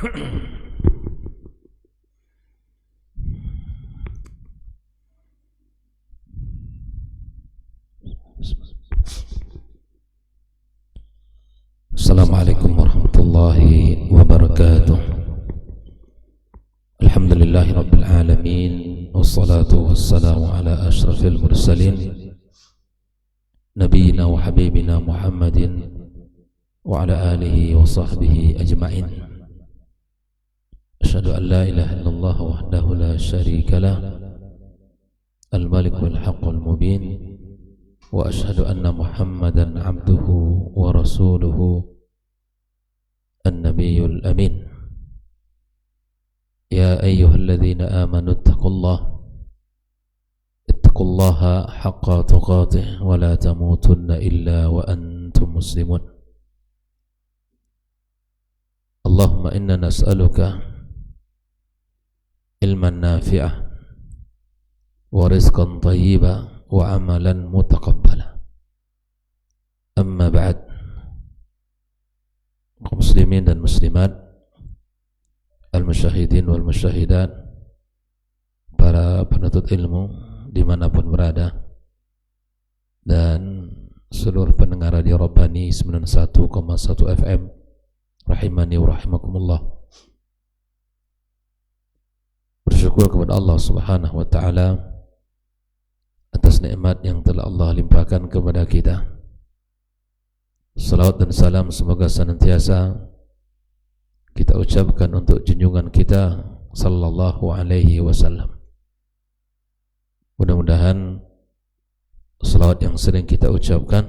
Assalamualaikum warahmatullahi wabarakatuh. Alhamdulillahi rabbil alamin, wassalatu wassalamu ala ashrafil mursalin, nabiyyina wa habibina Muhammadin wa ala alihi wa sahbihi ajma'in. Asyhadu an la ilaha illallah wahdahu la syarika lah, al-malikul haqqul mubin, wa asyhadu anna Muhammadan abduhu wa rasuluhu an-nabiyyul amin. Ya ayyuhalladzina amanu ittaqullaha haqqa tuqatih wa la tamutunna illa wa antum muslimun. Allahumma inna nas'aluka ilman nafi'ah wa rizqan tayyiba wa amalan mutaqabbala. Amma ba'd. Kaum muslimin dan muslimat, al-musyahidin wal musyahidat, para penuntut ilmu dimanapun berada, dan seluruh pendengar Radio Rabbani 91,1 FM, rahimani wa rahimakumullah. Bersyukur kepada Allah Subhanahu wa ta'ala atas nikmat yang telah Allah limpahkan kepada kita. Salawat dan salam semoga senantiasa kita ucapkan untuk junjungan kita sallallahu alaihi wasallam. Mudah-mudahan salawat yang sering kita ucapkan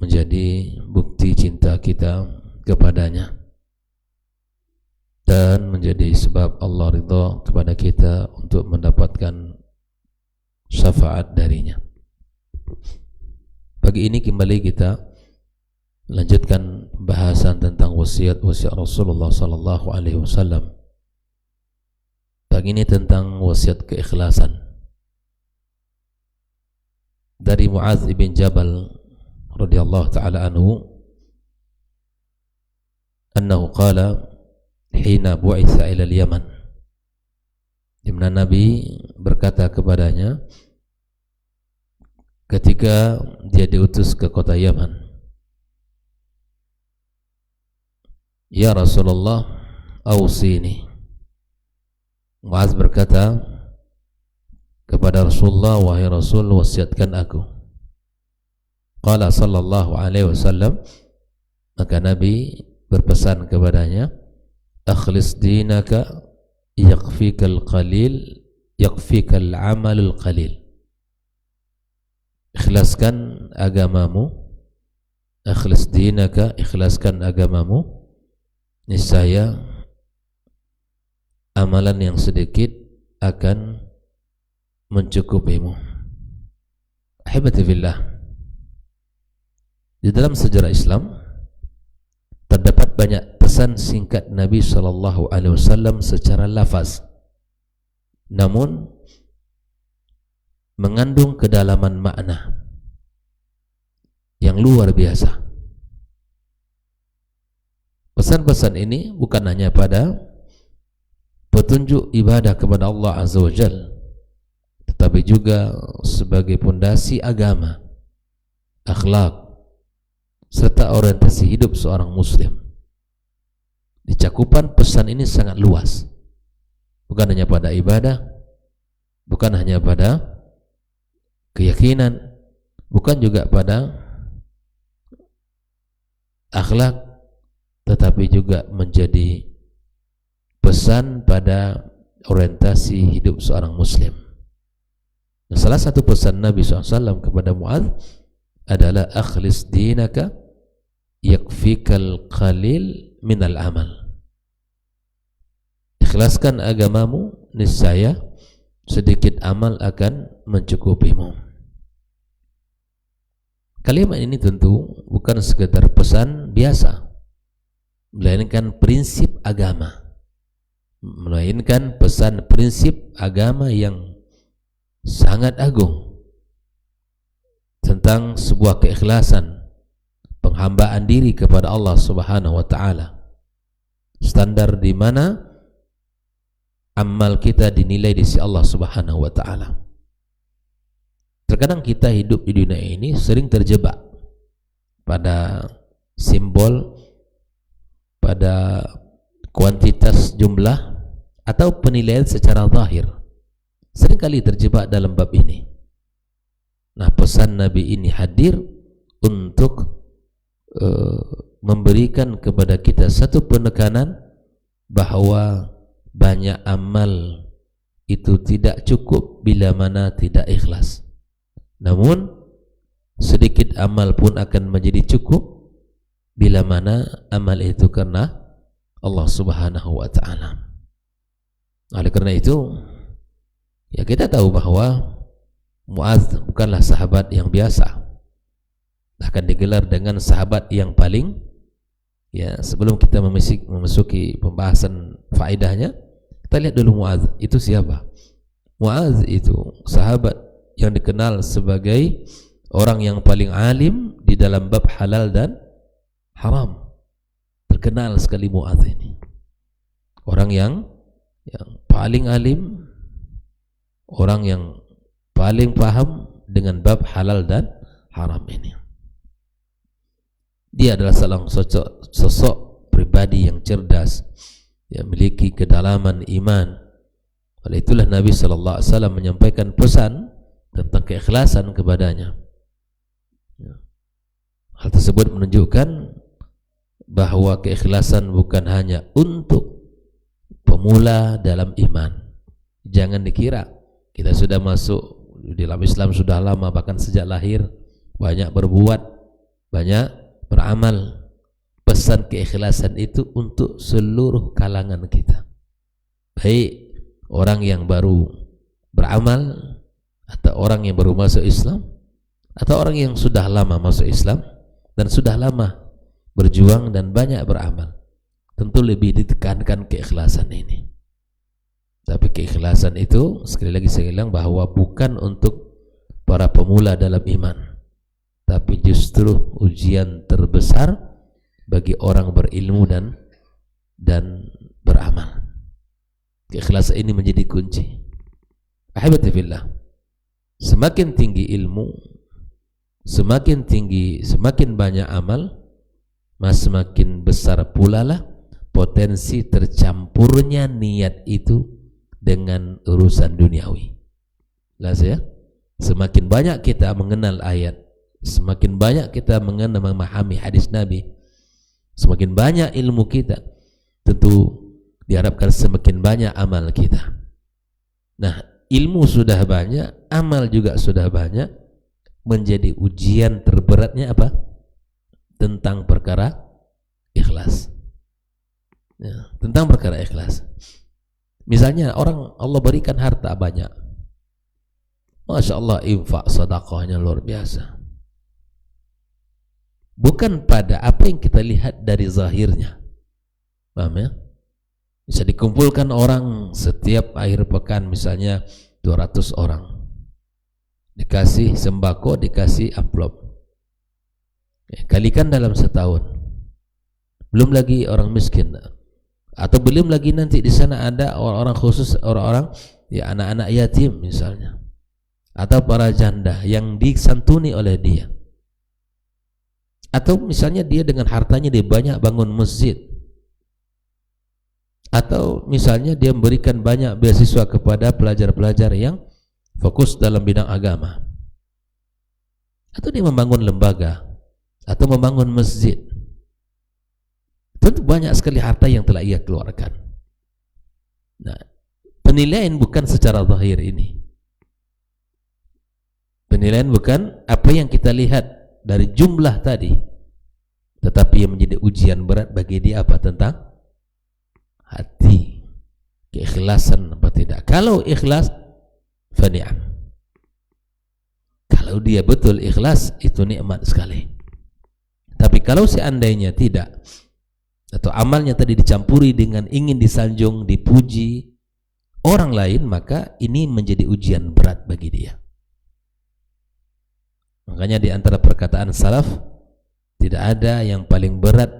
menjadi bukti cinta kita kepadanya dan menjadi sebab Allah ridha kepada kita untuk mendapatkan syafaat darinya. Pagi ini kembali kita lanjutkan pembahasan tentang wasiat-wasiat Rasulullah sallallahu alaihi wasallam. Pagi ini tentang wasiat keikhlasan. Dari Mu'adz bin Jabal radhiyallahu taala anhu, annahu qala hina bu'itsa ila al-Yaman, di mana Nabi berkata kepadanya ketika dia diutus ke kota Yaman, ya Rasulullah, awsini. Mu'adz berkata kepada Rasulullah, wahai Rasul, wasiatkan aku. Qala sallallahu alaihi wasallam, maka Nabi berpesan kepadanya, akhlis dinaka yakfikal qalil yakfikal amalul qalil. Ikhlaskan agamamu, akhlis dinaka, ikhlaskan agamamu, niscaya amalan yang sedikit akan mencukupimu. Ahibati fillah, di dalam sejarah Islam terdapat banyak pesan singkat Nabi sallallahu alaihi wasallam secara lafaz, namun mengandung kedalaman makna yang luar biasa. Pesan-pesan ini bukan hanya pada petunjuk ibadah kepada Allah Azza wa Jalla, tetapi juga sebagai pondasi agama, akhlak, serta orientasi hidup seorang muslim. Di cakupan pesan ini sangat luas, bukan hanya pada ibadah, bukan hanya pada keyakinan, bukan juga pada akhlak, tetapi juga menjadi pesan pada orientasi hidup seorang muslim. Nah, salah satu pesan Nabi SAW kepada Mu'adz adalah akhlis dinaka yakfikal qalil minal amal. Ikhlaskan agamamu, niscaya sedikit amal akan mencukupimu. Kalimat ini tentu bukan sekedar pesan biasa, melainkan prinsip agama, melainkan pesan prinsip agama yang sangat agung tentang sebuah keikhlasan, penghambaan diri kepada Allah Subhanahu wa taala, standar di mana amal kita dinilai di sisi Allah Subhanahu wa taala. Terkadang kita hidup di dunia ini sering terjebak pada simbol, pada kuantitas jumlah atau penilaian secara zahir. Seringkali terjebak dalam bab ini. Nah, pesan Nabi ini hadir untuk memberikan kepada kita satu penekanan bahwa banyak amal itu tidak cukup bila mana tidak ikhlas. Namun sedikit amal pun akan menjadi cukup bila mana amal itu karena Allah Subhanahu wa taala. Oleh karena itu, ya kita tahu bahwa Mu'adz bukanlah sahabat yang biasa. Bahkan digelar dengan sahabat yang paling, ya, sebelum kita memasuki pembahasan faedahnya, kita lihat dulu Mu'adz itu siapa. Mu'adz itu sahabat yang dikenal sebagai orang yang paling alim di dalam bab halal dan haram. Terkenal sekali Mu'adz ini. Orang yang paling alim, orang yang paling paham dengan bab halal dan haram ini. Dia adalah sosok pribadi yang cerdas, yang memiliki kedalaman iman. Oleh itulah Nabi sallallahu alaihi wasallam menyampaikan pesan tentang keikhlasan kepadanya. Hal tersebut menunjukkan bahwa keikhlasan bukan hanya untuk pemula dalam iman. Jangan dikira kita sudah masuk di dalam Islam sudah lama, bahkan sejak lahir banyak berbuat, banyak beramal. Pesan keikhlasan itu untuk seluruh kalangan kita, baik orang yang baru beramal atau orang yang baru masuk Islam atau orang yang sudah lama masuk Islam dan sudah lama berjuang dan banyak beramal. Tentu lebih ditekankan keikhlasan ini. Tapi keikhlasan itu sekali lagi saya bilang bahwa bukan untuk para pemula dalam iman, tapi justru ujian terbesar bagi orang berilmu dan beramal. Keikhlasan ini menjadi kunci. Ahibati fillah, semakin tinggi ilmu, semakin banyak amal, semakin besar pula lah potensi tercampurnya niat itu dengan urusan duniawi. Jelas ya? Semakin banyak kita mengenal ayat, semakin banyak kita mengenal memahami hadis Nabi, semakin banyak ilmu kita, tentu diharapkan semakin banyak amal kita. Nah, ilmu sudah banyak, amal juga sudah banyak, menjadi ujian terberatnya apa? Tentang perkara ikhlas. Ya, tentang perkara ikhlas. Misalnya orang Allah berikan harta banyak, Masya Allah, infak sedekahnya luar biasa. Bukan pada apa yang kita lihat dari zahirnya. Paham ya? Bisa dikumpulkan orang setiap akhir pekan misalnya 200 orang. Dikasih sembako, dikasih amplop. Kalikan dalam setahun. Belum lagi orang miskin. Atau belum lagi nanti di sana ada orang-orang khusus, orang-orang ya anak-anak yatim misalnya, atau para janda yang disantuni oleh dia. Atau misalnya dia dengan hartanya dia banyak bangun masjid, atau misalnya dia memberikan banyak beasiswa kepada pelajar-pelajar yang fokus dalam bidang agama, atau dia membangun lembaga atau membangun masjid. Tentu banyak sekali harta yang telah ia keluarkan. Nah, penilaian bukan secara zahir ini. Penilaian bukan apa yang kita lihat dari jumlah tadi, tetapi yang menjadi ujian berat bagi dia apa? Tentang hati, keikhlasan apa tidak. Kalau ikhlas, fa ni'am. Kalau dia betul ikhlas, itu nikmat sekali. Tapi kalau seandainya tidak, atau amalnya tadi dicampuri dengan ingin disanjung, dipuji orang lain, maka ini menjadi ujian berat bagi dia. Makanya di antara perkataan salaf, tidak ada yang paling berat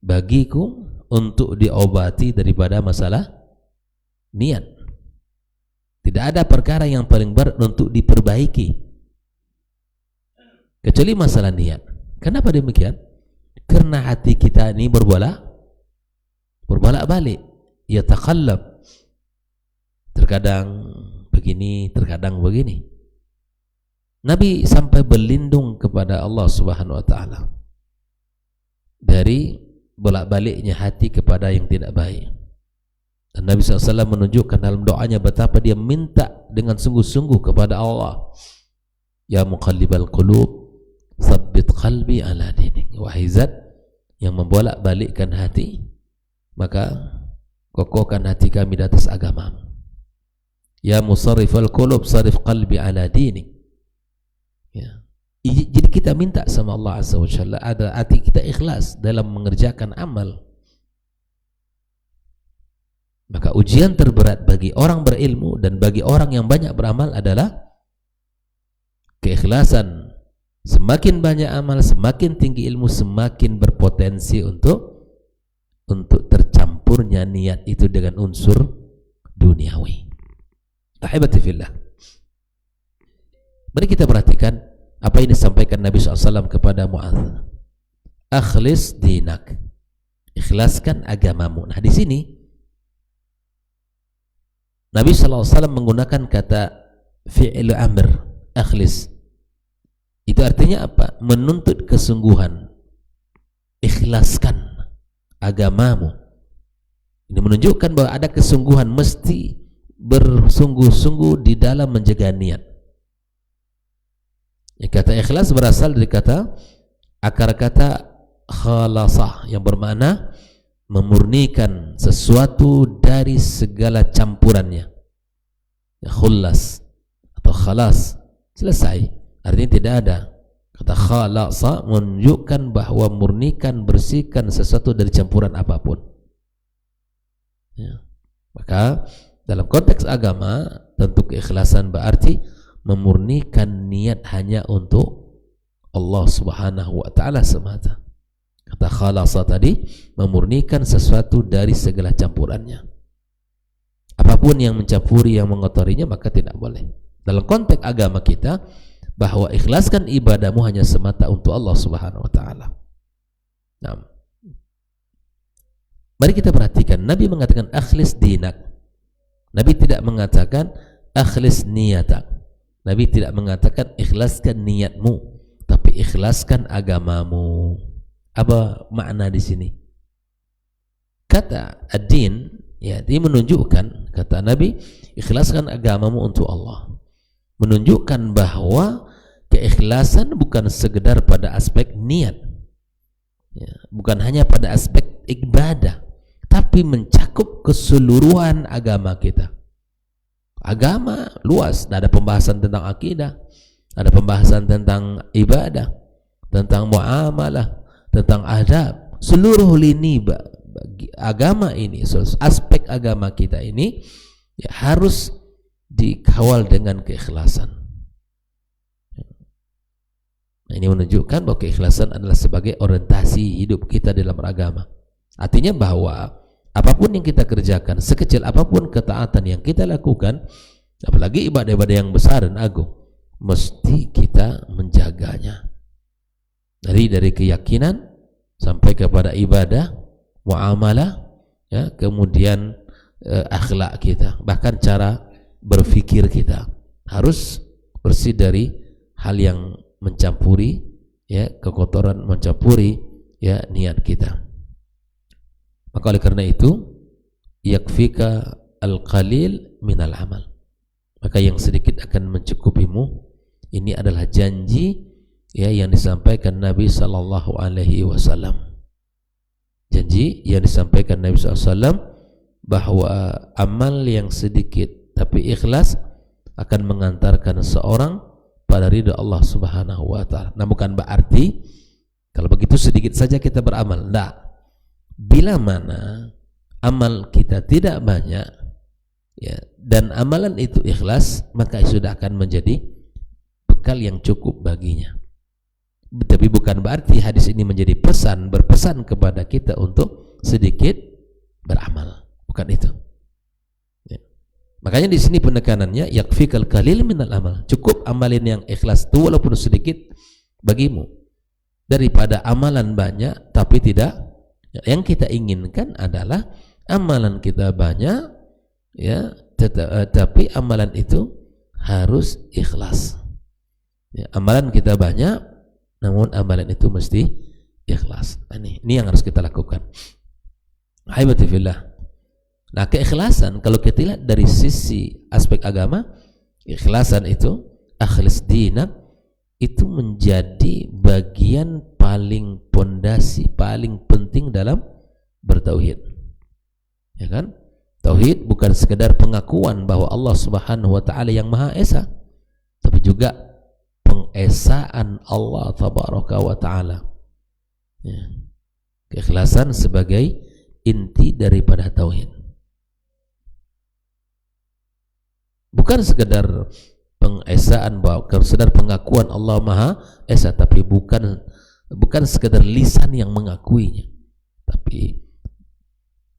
bagiku untuk diobati daripada masalah niat. Tidak ada perkara yang paling berat untuk diperbaiki kecuali masalah niat. Kenapa demikian? Karena hati kita ini berbolak-balik, ya taqallab, terkadang begini, terkadang begini. Nabi sampai berlindung kepada Allah Subhanahu wa taala dari bolak-baliknya hati kepada yang tidak baik. Dan Nabi SAW menunjukkan dalam doanya betapa dia minta dengan sungguh-sungguh kepada Allah, ya muqallibal qulub tsabbit qalbi ala dinik. Wahai zat yang membolak-balikkan hati, maka kokohkan hati kami di atas agamamu. Ya musarrifal qulub sarif qalbi ala dinik. Ya. Jadi kita minta sama Allah Azza wa Jalla ada hati kita ikhlas dalam mengerjakan amal. Maka ujian terberat bagi orang berilmu dan bagi orang yang banyak beramal adalah keikhlasan. Semakin banyak amal, semakin tinggi ilmu, semakin berpotensi untuk tercampurnya niat itu dengan unsur duniawi. Ahibati fillah. Mari kita perhatikan apa yang disampaikan Nabi SAW kepada Mu'adz. Akhlis dinak, ikhlaskan agamamu. Nah di sini Nabi SAW menggunakan kata fi'il amr, akhlis. Itu artinya apa? Menuntut kesungguhan. Ikhlaskan agamamu. Ini menunjukkan bahwa ada kesungguhan, mesti bersungguh-sungguh di dalam menjaga niat. Ya, kata ikhlas berasal dari akar kata khalasah yang bermakna memurnikan sesuatu dari segala campurannya. Ya, khullas atau khalas, selesai. Artinya tidak ada. Kata khalasa menunjukkan bahwa murnikan, bersihkan sesuatu dari campuran apapun. Ya. Maka dalam konteks agama tentu keikhlasan berarti memurnikan niat hanya untuk Allah Subhanahu wa taala semata. Kata khalasa tadi memurnikan sesuatu dari segala campurannya. Apapun yang mencampuri, yang mengotorinya, maka tidak boleh. Dalam konteks agama kita, bahwa ikhlaskan ibadahmu hanya semata untuk Allah Subhanahu wa taala. Nah, mari kita perhatikan, Nabi mengatakan akhlis dinak. Nabi tidak mengatakan akhlis niyatak. Nabi tidak mengatakan ikhlaskan niatmu, tapi ikhlaskan agamamu. Apa makna di sini? Kata ad-din, ya, dia menunjukkan, kata Nabi, ikhlaskan agamamu untuk Allah. Menunjukkan bahwa keikhlasan bukan sekedar pada aspek niat, ya, bukan hanya pada aspek ibadah, tapi mencakup keseluruhan agama kita. Agama luas, ada pembahasan tentang akidah, ada pembahasan tentang ibadah, tentang muamalah, tentang adab. Seluruh lini agama ini, aspek agama kita ini, ya, harus dikawal dengan keikhlasan. Nah, ini menunjukkan bahwa keikhlasan adalah sebagai orientasi hidup kita dalam agama. Artinya bahwa apapun yang kita kerjakan, sekecil apapun ketaatan yang kita lakukan, apalagi ibadah-ibadah yang besar dan agung, mesti kita menjaganya. Dari keyakinan sampai kepada ibadah, muamalah, ya, kemudian akhlak kita, bahkan cara berfikir kita harus bersih dari hal yang mencampuri, ya, kekotoran, mencampuri, ya, niat kita. Maka oleh karena itu, yakfika al-qalil minal amal. Maka yang sedikit akan mencukupimu. Ini adalah janji, ya, yang disampaikan Nabi sallallahu alaihi wasallam. Janji yang disampaikan Nabi sallallahu alaihi wasallam bahwa amal yang sedikit tapi ikhlas akan mengantarkan seorang pada ridha Allah Subhanahu wa taala. Nah, bukan berarti kalau begitu sedikit saja kita beramal. Tidak. Bila mana amal kita tidak banyak, ya, dan amalan itu ikhlas, maka sudah akan menjadi bekal yang cukup baginya. Tapi bukan berarti hadis ini menjadi berpesan kepada kita untuk sedikit beramal, bukan itu. Ya. Makanya di sini penekanannya yakfikal qalil minal amal. Cukup amalin yang ikhlas itu walaupun sedikit bagimu daripada amalan banyak tapi tidak. Yang kita inginkan adalah amalan kita banyak, ya, tapi amalan itu harus ikhlas. Ya, amalan kita banyak, namun amalan itu mesti ikhlas. Ini yang harus kita lakukan. Alhamdulillah. Nah, keikhlasan kalau kita lihat dari sisi aspek agama, ikhlasan itu akhlis dinak itu menjadi bagian paling pondasi, paling penting dalam bertauhid. Ya kan? Tauhid bukan sekedar pengakuan bahwa Allah Subhanahu wa taala yang Maha Esa, tapi juga pengesaan Allah Tabaraka wa taala. Ya. Keikhlasan sebagai inti daripada tauhid. Bukan sekedar pengesaan, bahwa sekedar pengakuan Allah Maha Esa, tapi bukan sekedar lisan yang mengakuinya, tapi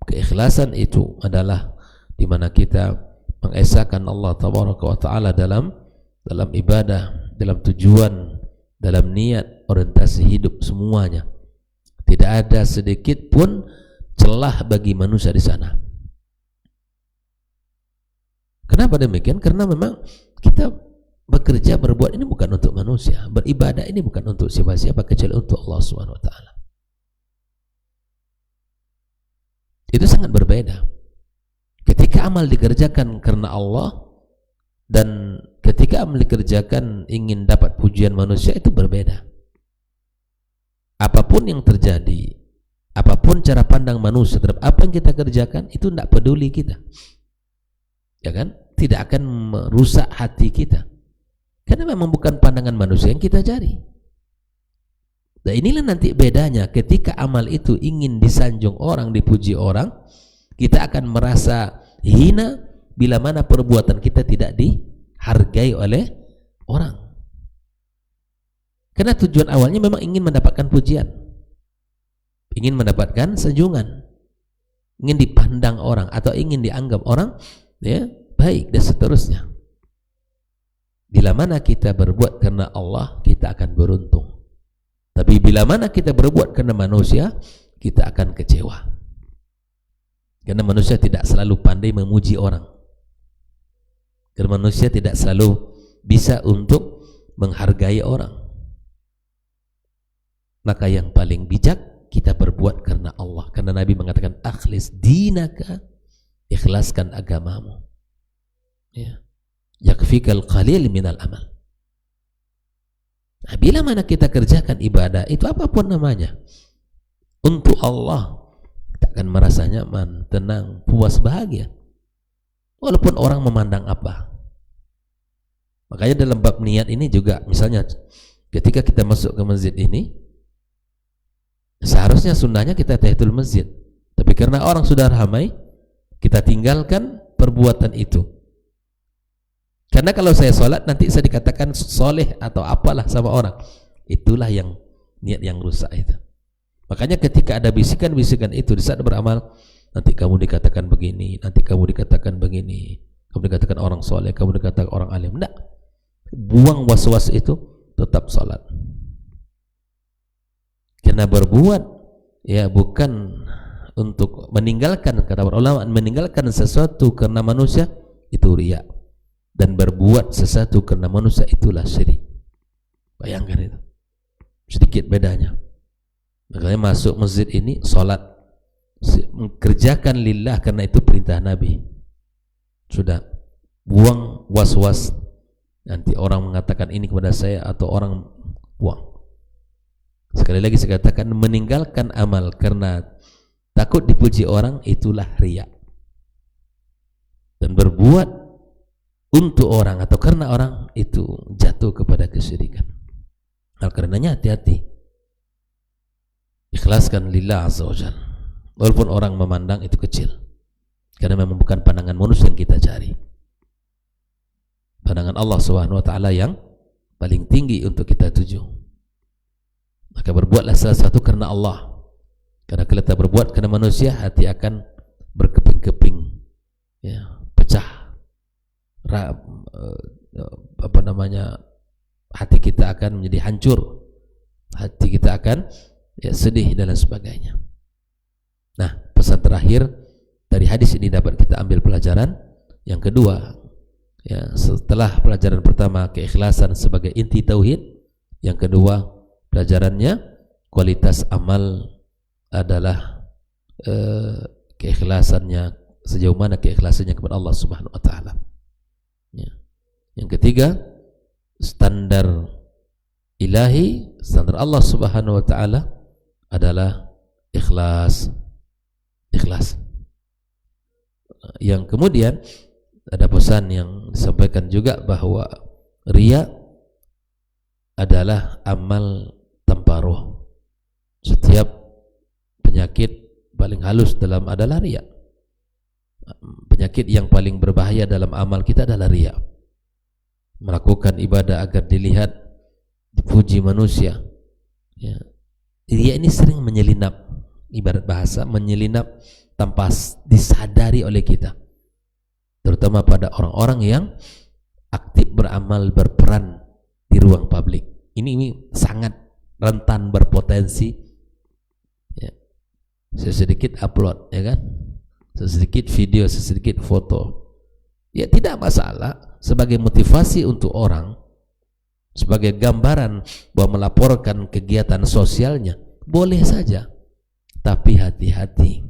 keikhlasan itu adalah di mana kita mengesahkan Allah Tabaraka wa taala dalam ibadah, dalam tujuan, dalam niat, orientasi hidup semuanya. Tidak ada sedikit pun celah bagi manusia di sana. Kenapa demikian? Karena memang kita bekerja, berbuat ini bukan untuk manusia, beribadah ini bukan untuk siapa-siapa kecuali untuk Allah Subhanahu wa taala. Itu sangat berbeda. Ketika amal dikerjakan karena Allah dan ketika amal dikerjakan ingin dapat pujian manusia, itu berbeda. Apapun yang terjadi, apapun cara pandang manusia terhadap apa yang kita kerjakan, itu tidak peduli kita. Ya kan? Tidak akan merusak hati kita. Karena memang bukan pandangan manusia yang kita cari. Nah, inilah nanti bedanya ketika amal itu ingin disanjung orang, dipuji orang, kita akan merasa hina bila mana perbuatan kita tidak dihargai oleh orang. Karena tujuan awalnya memang ingin mendapatkan pujian, ingin mendapatkan sanjungan, ingin dipandang orang atau ingin dianggap orang, ya, baik dan seterusnya. Bila mana kita berbuat karena Allah, kita akan beruntung. Tapi bila mana kita berbuat karena manusia, kita akan kecewa. Karena manusia tidak selalu pandai memuji orang. Karena manusia tidak selalu bisa untuk menghargai orang. Maka yang paling bijak, kita berbuat karena Allah. Karena Nabi mengatakan, akhlis dinaka, ikhlaskan agamamu. Ya. Yakfikal qalil minal amal. Nah, bila mana kita kerjakan ibadah itu apapun namanya untuk Allah, kita akan merasa nyaman, tenang, puas, bahagia, walaupun orang memandang apa. Makanya dalam bab niat ini juga, misalnya ketika kita masuk ke masjid ini, seharusnya sunnahnya kita tahiyatul masjid, tapi karena orang sudah ramai, kita tinggalkan perbuatan itu. Karena kalau saya sholat nanti saya dikatakan soleh atau apalah sama orang. Itulah yang niat yang rusak itu. Makanya ketika ada bisikan-bisikan itu di saat beramal, nanti kamu dikatakan begini, nanti kamu dikatakan begini, kamu dikatakan orang soleh, kamu dikatakan orang alim. Enggak. Buang was-was itu, tetap sholat. Karena berbuat ya bukan untuk meninggalkan, kata para ulama, meninggalkan sesuatu karena manusia itu riya. Dan berbuat sesuatu karena manusia itulah syirik. Bayangkan itu. Sedikit bedanya. Makanya masuk masjid ini, sholat, mengerjakan lillah karena itu perintah Nabi. Sudah, buang was-was. Nanti orang mengatakan ini kepada saya atau orang, buang. Sekali lagi saya katakan, meninggalkan amal karena takut dipuji orang, itulah riya. Dan berbuat untuk orang atau karena orang, itu jatuh kepada kesyirikan. Nah, karenanya hati-hati. Ikhlaskan lillah azza wajalla. Walaupun orang memandang itu kecil. Karena memang bukan pandangan manusia yang kita cari. Pandangan Allah Subhanahu wa taala yang paling tinggi untuk kita tuju. Maka berbuatlah sesuatu karena Allah. Karena kalau kita berbuat karena manusia, hati akan berkeping-keping, ya, pecah. Hati kita akan menjadi hancur, hati kita akan sedih dan lain sebagainya. Nah, pesan terakhir dari hadis ini dapat kita ambil pelajaran. Yang kedua, setelah pelajaran pertama keikhlasan sebagai inti tauhid, yang kedua pelajarannya kualitas amal adalah keikhlasannya, sejauh mana keikhlasannya kepada Allah Subhanahu wa taala. Yang ketiga, standar ilahi, standar Allah Subhanahu wa taala adalah ikhlas. Yang kemudian ada pesan yang disampaikan juga bahwa riya adalah amal tanpa roh. Setiap penyakit paling halus dalam adalah riya. Penyakit yang paling berbahaya dalam amal kita adalah riya. Melakukan ibadah agar dilihat, dipuji manusia. Riya ini sering menyelinap, ibarat bahasa menyelinap tanpa disadari oleh kita, terutama pada orang-orang yang aktif beramal, berperan di ruang publik. Ini sangat rentan, berpotensi sesedikit upload, ya kan, sesedikit video, sesedikit foto, ya tidak masalah, sebagai motivasi untuk orang, sebagai gambaran bahwa melaporkan kegiatan sosialnya boleh saja, tapi hati-hati,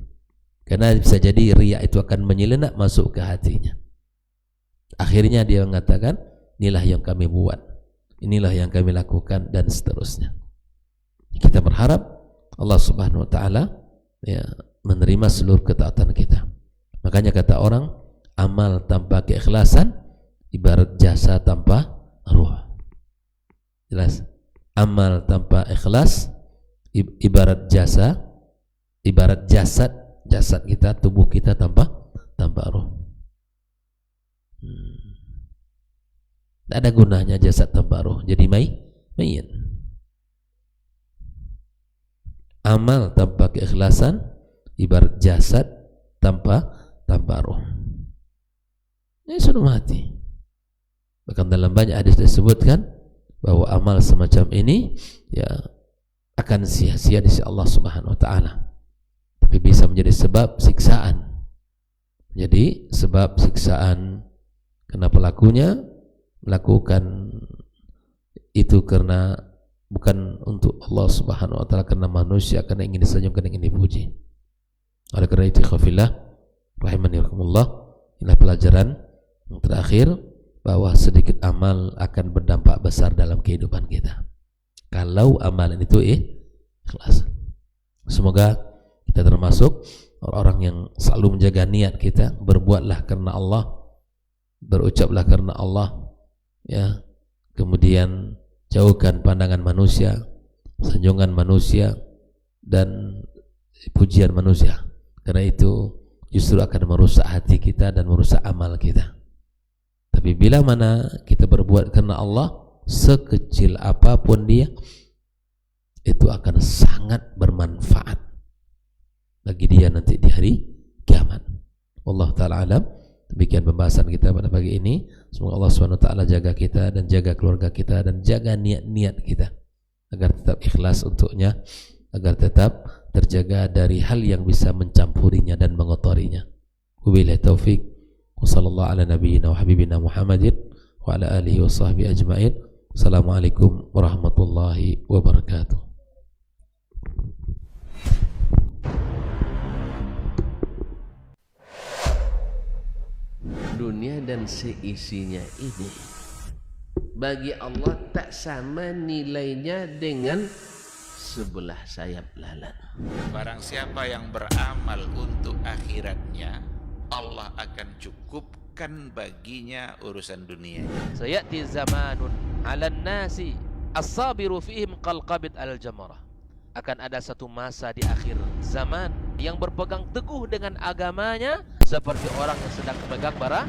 karena bisa jadi riya itu akan menyelinap masuk ke hatinya. Akhirnya dia mengatakan, inilah yang kami buat, inilah yang kami lakukan, dan seterusnya. Kita berharap Allah Subhanahu wa taala menerima seluruh ketaatan kita. Makanya kata orang, amal tanpa keikhlasan ibarat jasa tanpa ruh. Jelas? Amal tanpa ikhlas ibarat jasa, ibarat jasad kita, tubuh kita tanpa ruh. Tidak ada gunanya jasad tanpa ruh, jadi mayit. Amal tanpa keikhlasan ibarat jasad tanpa ruh. Ini sudah mati. Bahkan dalam banyak hadis disebutkan bahwa amal semacam ini akan sia-sia di sisi Allah Subhanahu wa taala. Tapi bisa menjadi sebab siksaan. Jadi sebab siksaan karena pelakunya melakukan itu karena bukan untuk Allah Subhanahu wa taala, karena manusia, karena ingin disanjung, karena ingin dipuji. Oleh karena itu, khafillah rahimani rahimakumullah, inilah pelajaran yang terakhir, bahwa sedikit amal akan berdampak besar dalam kehidupan kita kalau amalan itu ikhlas. Semoga kita termasuk orang-orang yang selalu menjaga niat kita, berbuatlah karena Allah, berucaplah karena Allah, kemudian jauhkan pandangan manusia, sanjungan manusia, dan pujian manusia, karena itu justru akan merusak hati kita dan merusak amal kita. Tapi bila mana kita berbuat karena Allah, sekecil apapun dia, itu akan sangat bermanfaat bagi dia nanti di hari kiamat. Wallahu ta'ala alam. Demikian pembahasan kita pada pagi ini. Semoga Allah SWT jaga kita dan jaga keluarga kita dan jaga niat-niat kita agar tetap ikhlas untuknya, agar tetap terjaga dari hal yang bisa mencampurinya dan mengotorinya. Wabillahi taufik. Wa sallallahu ala nabiyyina wa habibina Muhammadin wa ala alihi wa sahbihi ajma'in. Assalamualaikum warahmatullahi wabarakatuh. Dunia dan seisinya ini bagi Allah tak sama nilainya dengan sebelah sayap lalat. Barang siapa yang beramal untuk akhiratnya, Allah akan cukupkan baginya urusan dunia. Sayati zamanun 'alan nasi as-sabiru fihim qalqabit al-jamarah. Akan ada satu masa di akhir zaman yang berpegang teguh dengan agamanya seperti orang yang sedang memegang bara